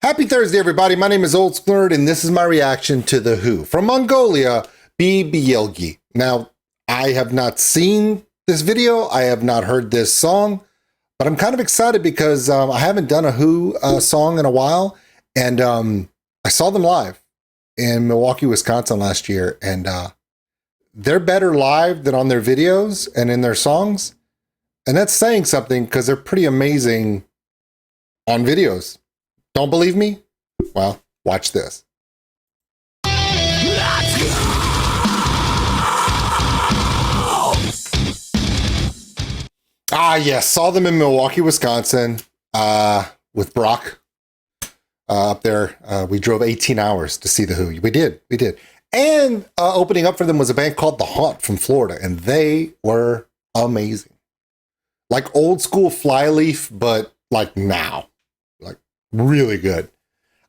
Happy Thursday, everybody. My name is OldSkuleNerd, and this is my reaction to The Who. From Mongolia, Bii Biyelgee. Now, I have not seen this video. I have not heard this song, but I'm kind of excited because I haven't done a Who song in a while, and I saw them live in Milwaukee, Wisconsin last year, and they're better live than on their videos and in their songs, and that's saying something because they're pretty amazing on videos. Don't believe me? Well, watch this. Yes, saw them in Milwaukee, Wisconsin, with Brock up there. We drove 18 hours to see The Who. We did. And opening up for them was a band called The Haunt from Florida, and they were amazing. Like old school Flyleaf, but like now. Really good.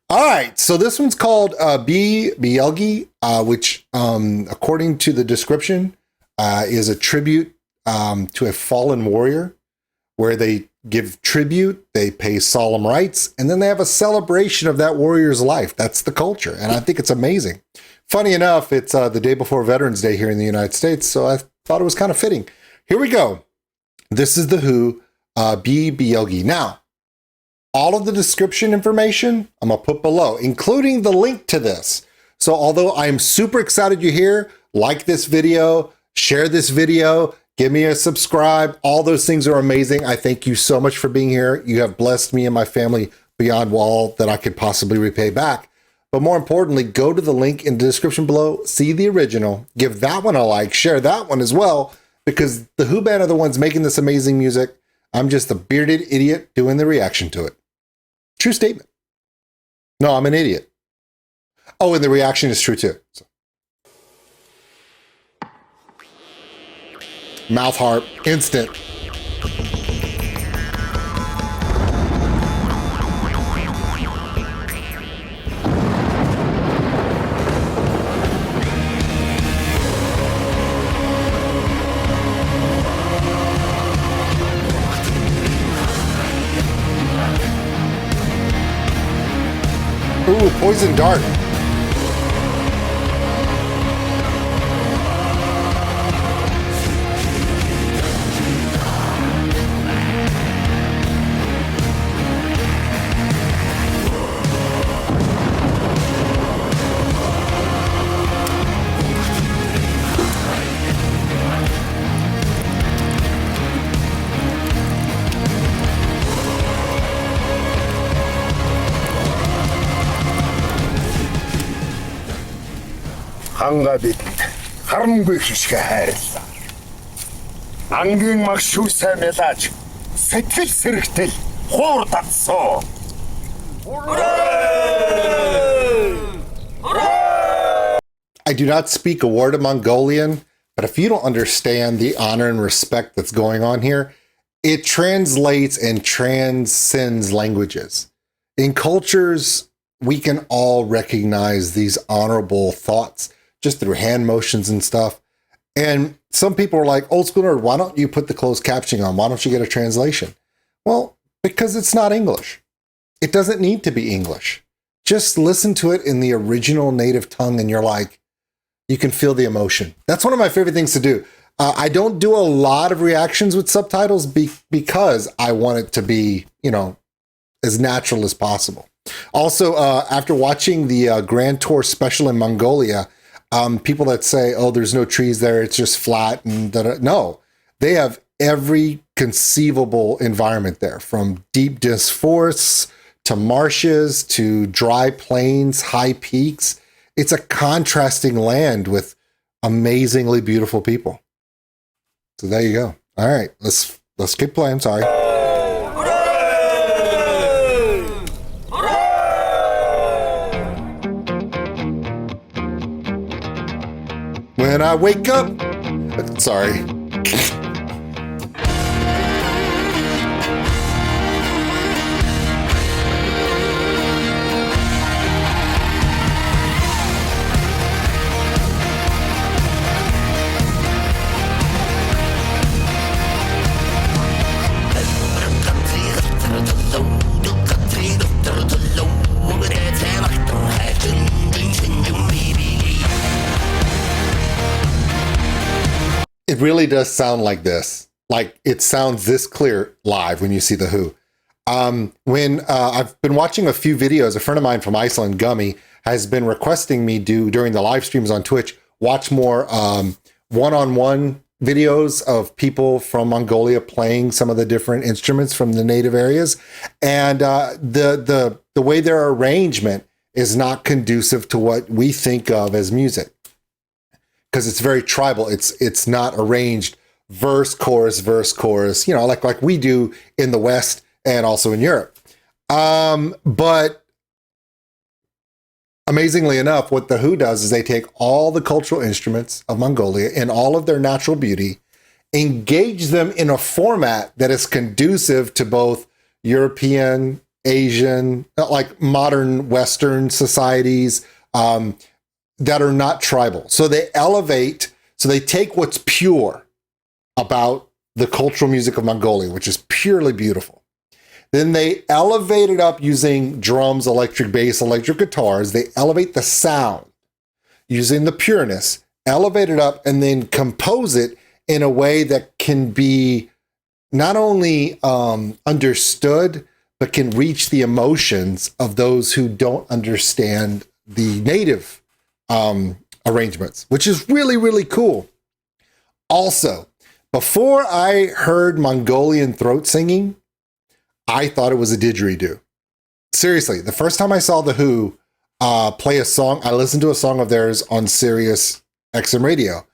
All right, so this one's called Bii Biyelgee, which, according to the description, is a tribute to a fallen warrior, where they give tribute, they pay solemn rites, and then they have a celebration of that warrior's life. That's the culture, and I think it's amazing. Funny enough, it's the day before Veterans Day here in the United States, so I thought it was kind of fitting. Here we go. This is The Who, Bii Biyelgee. Now, all of the description information I'm going to put below, including the link to this. So although I'm super excited you're here, like this video, share this video, give me a subscribe. All those things are amazing. I thank you so much for being here. You have blessed me and my family beyond all that I could possibly repay back. But more importantly, go to the link in the description below, see the original, give that one a like, share that one as well, because the Who band are the ones making this amazing music. I'm just a bearded idiot doing the reaction to it. True statement. No, I'm an idiot. Oh, and the reaction is true too. So. Mouth harp, instant. Ooh, poison dart. Ханга бидэнд харамгүй хишгэ хайрлаа. Ангийн магшуусай мэлаж сэтгэл сэрэгтэл хуур татсан. I do not speak a word of Mongolian, but if you don't understand the honor and respect that's going on here, it translates and transcends languages. In cultures, we can all recognize these honorable thoughts just through hand motions and stuff. And some people are like, OldSkuleNerd, why don't you put the closed captioning on? Why don't you get a translation? Well, because it's not English. It doesn't need to be English. Just listen to it in the original native tongue and you're like, you can feel the emotion. That's one of my favorite things to do. I don't do a lot of reactions with subtitles because I want it to be, as natural as possible. Also, after watching the Grand Tour special in Mongolia, people that say, oh, there's no trees there, it's just flat, and no, they have every conceivable environment there, from deep dense forests to marshes to dry plains, high peaks. It's a contrasting land with amazingly beautiful people. So there you go. All right, let's keep playing. Sorry. When I wake up, sorry. really does sound like this. Like it sounds this clear live when you see the Who. When I've been watching a few videos, a friend of mine from Iceland, Gummy, has been requesting me do during the live streams on Twitch, watch more one-on-one videos of people from Mongolia playing some of the different instruments from the native areas. And the way their arrangement is not conducive to what we think of as music, because it's very tribal. It's not arranged verse, chorus, you know, like we do in the West and also in Europe. But amazingly enough, what the Who does is they take all the cultural instruments of Mongolia in all of their natural beauty, engage them in a format that is conducive to both European, Asian, like modern Western societies that are not tribal. So they take what's pure about the cultural music of Mongolia, which is purely beautiful. Then they elevate it up using drums, electric bass, electric guitars. They elevate the sound using the pureness, elevate it up, and then compose it in a way that can be not only understood, but can reach the emotions of those who don't understand the native arrangements, which is really, really cool. Also, before I heard Mongolian throat singing, I thought it was a didgeridoo. Seriously, the first time I saw the Who play a song, I listened to a song of theirs on Sirius XM radio,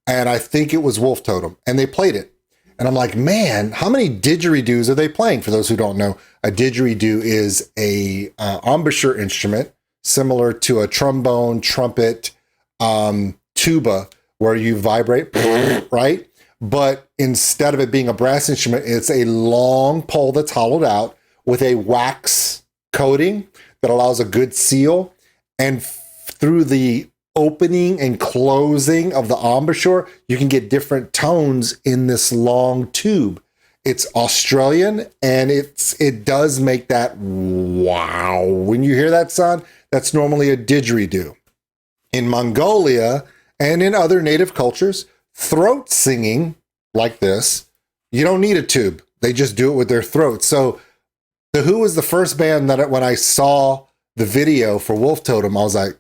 and I think it was Wolf Totem, and they played it. And I'm like, man, how many didgeridoos are they playing? For those who don't know, a didgeridoo is a embouchure instrument similar to a trombone, trumpet, tuba, where you vibrate, right? But instead of it being a brass instrument, it's a long pole that's hollowed out with a wax coating that allows a good seal. And through the opening and closing of the embouchure, you can get different tones in this long tube. It's Australian, and it does make that wow. When you hear that sound, that's normally a didgeridoo. In Mongolia and in other native cultures, throat singing like this, you don't need a tube. They just do it with their throat. So the Who was the first band that when I saw the video for Wolf Totem, I was like,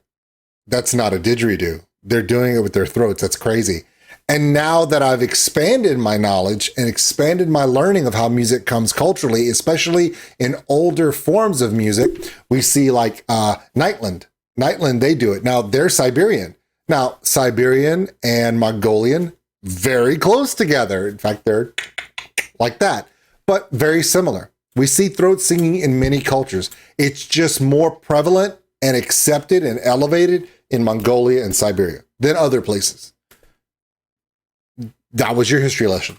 that's not a didgeridoo. They're doing it with their throats. That's crazy. And now that I've expanded my knowledge and expanded my learning of how music comes culturally, especially in older forms of music, we see like Nightland. Nightland, they do it. Now, they're Siberian. Now, Siberian and Mongolian, very close together. In fact, they're like that, but very similar. We see throat singing in many cultures. It's just more prevalent and accepted and elevated in Mongolia and Siberia than other places. That was your history lesson.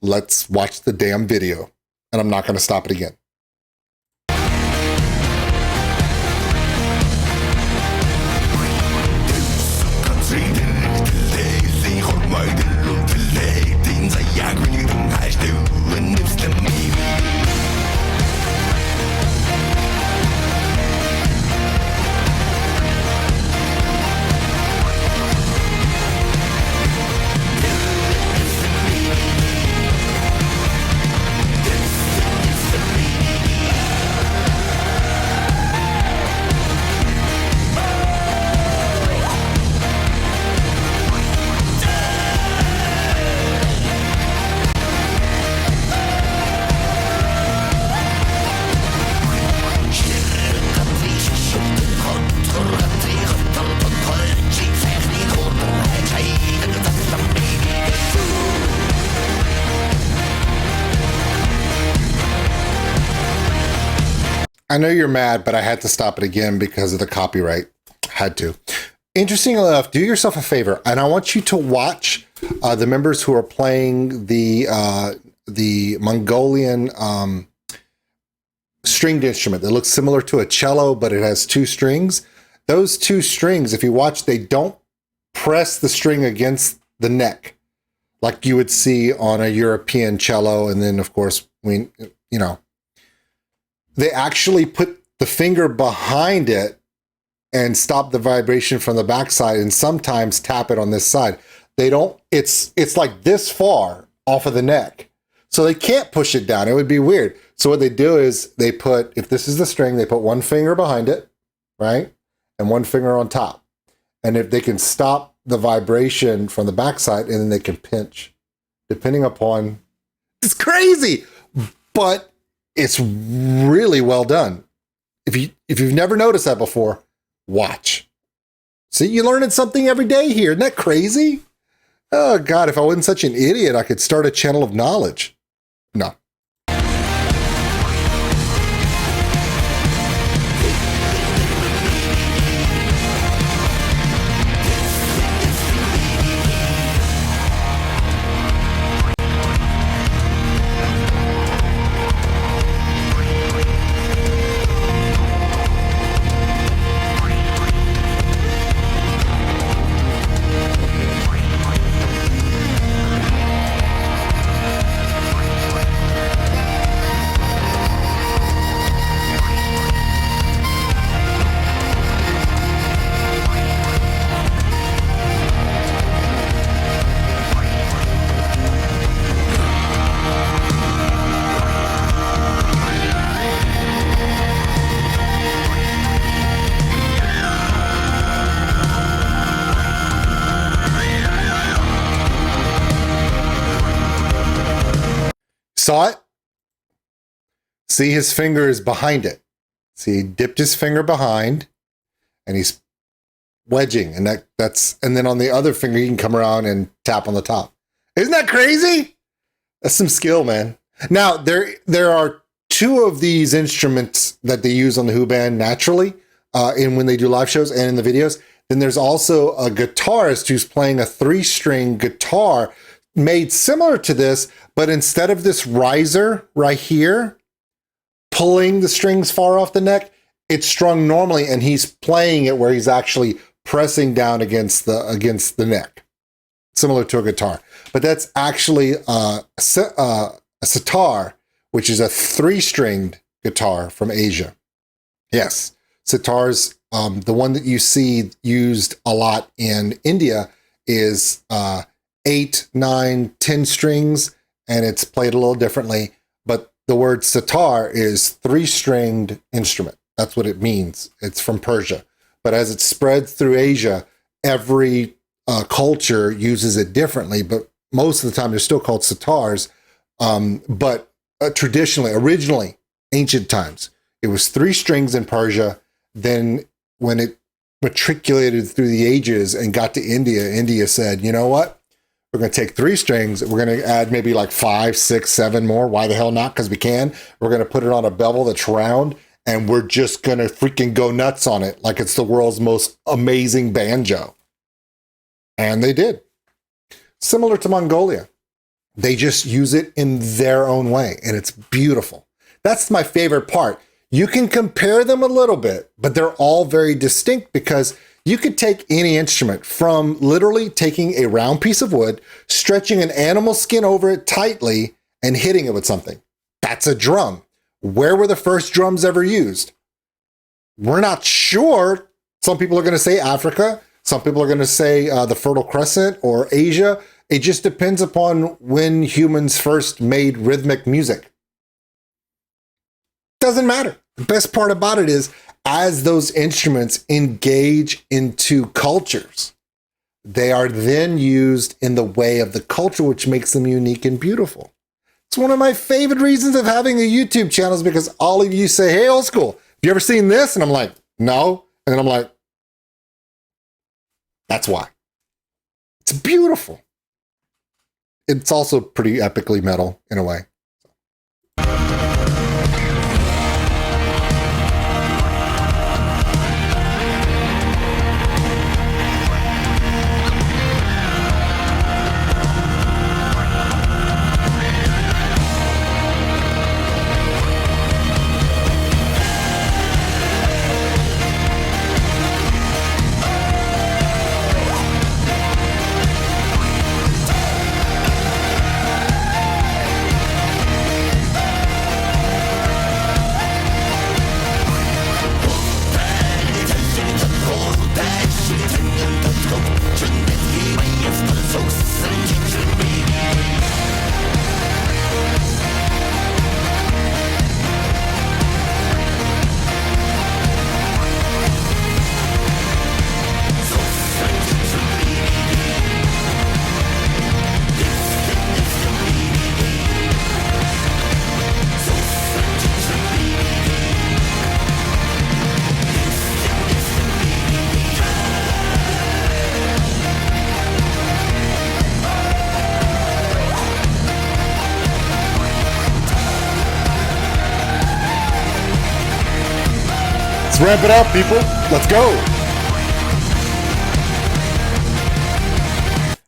Let's watch the damn video, and I'm not going to stop it again. I know you're mad, but I had to stop it again because of the copyright. Had to. Interesting enough, do yourself a favor, and I want you to watch the members who are playing the Mongolian stringed instrument that looks similar to a cello, but it has two strings. Those two strings, if you watch, they don't press the string against the neck like you would see on a European cello. And then, of course, they actually put the finger behind it and stop the vibration from the backside and sometimes tap it on this side. They don't, it's like this far off of the neck. So they can't push it down. It would be weird. So what they do is they put, if this is the string, they put one finger behind it, right? And one finger on top. And if they can stop the vibration from the backside, and then they can pinch, depending upon, it's crazy, but it's really well done. If you've never noticed that before, watch. See, you're learning something every day here. Isn't that crazy? Oh God, if I wasn't such an idiot, I could start a channel of knowledge. No. Saw it? See, his finger is behind it. See, he dipped his finger behind and he's wedging, and that's and then on the other finger he can come around and tap on the top. Isn't that crazy? That's some skill, man. Now there are two of these instruments that they use on the Hu band naturally in when they do live shows and in the videos. Then there's also a guitarist who's playing a 3-string guitar made similar to this, but instead of this riser right here pulling the strings far off the neck, it's strung normally, and he's playing it where he's actually pressing down against the neck, similar to a guitar. But that's actually a sitar, which is a 3-stringed guitar from Asia. Yes, sitars. The one that you see used a lot in India is 8, 9, 10 strings, and it's played a little differently. But the word sitar is 3-stringed instrument. That's what it means. It's from Persia. But as it spreads through Asia, every culture uses it differently. But most of the time, they're still called sitars. But traditionally, originally, ancient times, it was 3 strings in Persia. Then when it matriculated through the ages and got to India, India said, you know what? We're going to take 3 strings. We're going to add maybe like 5, 6, 7 more. Why the hell not? Because we can. We're going to put it on a bevel that's round, and we're just going to freaking go nuts on it like it's the world's most amazing banjo. And they did. Similar to Mongolia. They just use it in their own way, and it's beautiful. That's my favorite part. You can compare them a little bit, but they're all very distinct because you could take any instrument, from literally taking a round piece of wood, stretching an animal skin over it tightly, and hitting it with something. That's a drum. Where were the first drums ever used? We're not sure. Some people are going to say Africa. Some people are going to say the Fertile Crescent or Asia. It just depends upon when humans first made rhythmic music. Doesn't matter. The best part about it is, as those instruments engage into cultures, they are then used in the way of the culture, which makes them unique and beautiful. It's one of my favorite reasons of having a YouTube channel, is because all of you say, hey, Old School, have you ever seen this? And I'm like, no. And then I'm like, that's why. It's beautiful. It's also pretty epically metal in a way. Let's ramp it up, people. Let's go.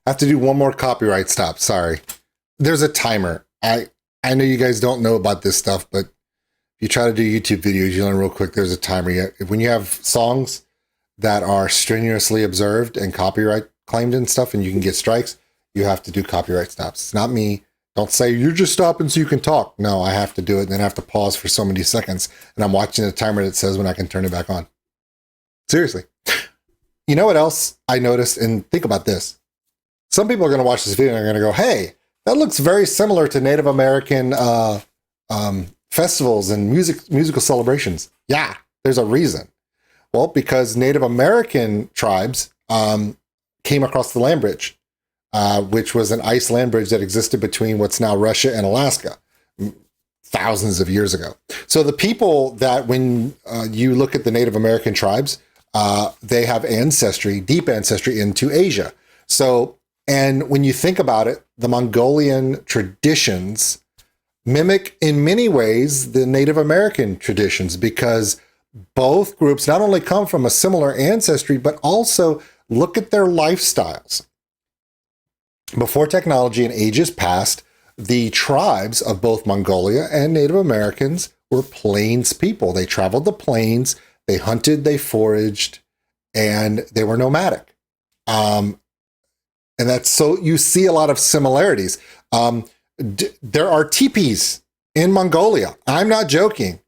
I have to do one more copyright stop. Sorry. There's a timer. I know you guys don't know about this stuff, but if you try to do YouTube videos, you learn real quick, there's a timer. When you have songs that are strenuously observed and copyright claimed and stuff, and you can get strikes, you have to do copyright stops. It's not me. Don't say, you're just stopping so you can talk. No, I have to do it, and then I have to pause for so many seconds, and I'm watching a timer that says when I can turn it back on. Seriously. You know what else I noticed? And think about this. Some people are going to watch this video and they're going to go, hey, that looks very similar to Native American festivals and musical celebrations. Yeah, there's a reason. Well, because Native American tribes came across the land bridge. Which was an ice land bridge that existed between what's now Russia and Alaska thousands of years ago. So the people that when you look at the Native American tribes, they have ancestry, deep ancestry into Asia. So, and when you think about it, the Mongolian traditions mimic in many ways the Native American traditions because both groups not only come from a similar ancestry, but also look at their lifestyles. Before technology and ages past, the tribes of both Mongolia and Native Americans were plains people. They traveled the plains, they hunted, they foraged, and they were nomadic. And that's so you see a lot of similarities. There are teepees in Mongolia. I'm not joking.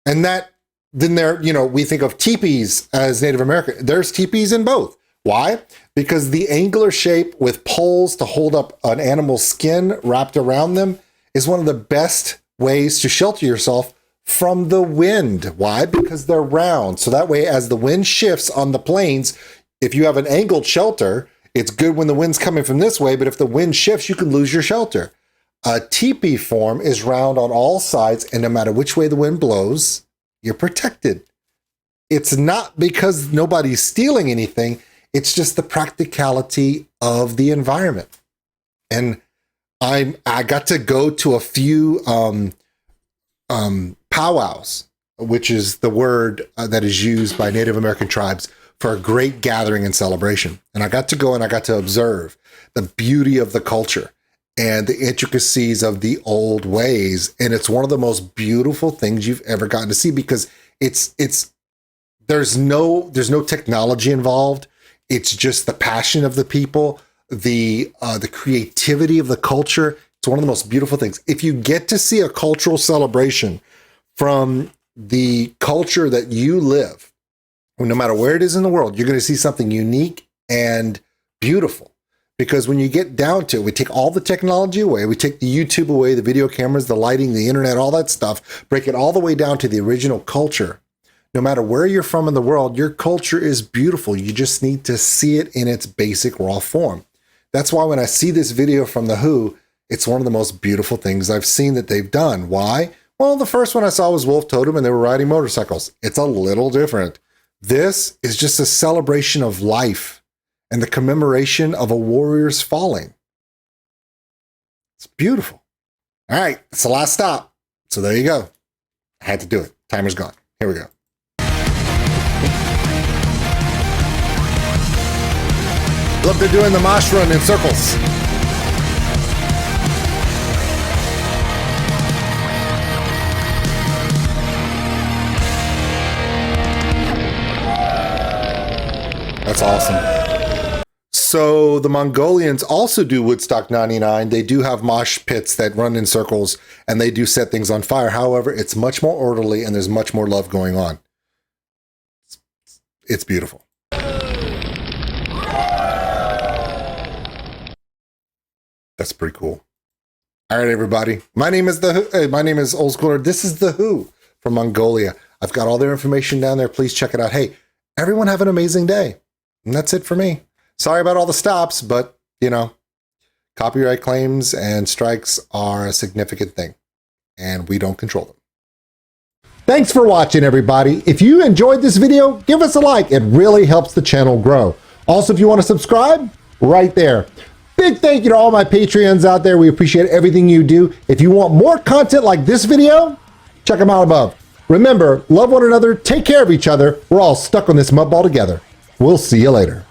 And that then there, we think of teepees as Native American. There's teepees in both. Why? Because the angular shape with poles to hold up an animal's skin wrapped around them is one of the best ways to shelter yourself from the wind. Why? Because they're round. So that way, as the wind shifts on the plains, if you have an angled shelter, it's good when the wind's coming from this way, but if the wind shifts, you can lose your shelter. A teepee form is round on all sides, and no matter which way the wind blows, you're protected. It's not because nobody's stealing anything. It's just the practicality of the environment. And I got to go to a few powwows, which is the word that is used by Native American tribes for a great gathering and celebration. And I got to go and I got to observe the beauty of the culture and the intricacies of the old ways. And it's one of the most beautiful things you've ever gotten to see because there's no technology involved. It's just the passion of the people, the creativity of the culture. It's one of the most beautiful things. If you get to see a cultural celebration from the culture that you live, no matter where it is in the world, you're going to see something unique and beautiful. Because when you get down to it, we take all the technology away, we take the YouTube away, the video cameras, the lighting, the internet, all that stuff, break it all the way down to the original culture. No matter where you're from in the world, your culture is beautiful. You just need to see it in its basic raw form. That's why when I see this video from the Who, it's one of the most beautiful things I've seen that they've done. Why? Well, the first one I saw was Wolf Totem and they were riding motorcycles. It's a little different. This is just a celebration of life and the commemoration of a warrior's falling. It's beautiful. All right, it's the last stop. So there you go. I had to do it. Timer's gone. Here we go. Look, they're doing the mosh run in circles. That's awesome. So the Mongolians also do Woodstock 99. They do have mosh pits that run in circles and they do set things on fire. However, it's much more orderly and there's much more love going on. It's beautiful. That's pretty cool. All right, everybody. My name is Old School Nerd. This is the Who from Mongolia. I've got all their information down there. Please check it out. Hey, everyone have an amazing day. And that's it for me. Sorry about all the stops, but copyright claims and strikes are a significant thing and we don't control them. Thanks for watching, everybody. If you enjoyed this video, give us a like. It really helps the channel grow. Also, if you want to subscribe, right there. Big thank you to all my Patreons out there. We appreciate everything you do. If you want more content like this video, check them out above. Remember, love one another, take care of each other. We're all stuck on this mud ball together. We'll see you later.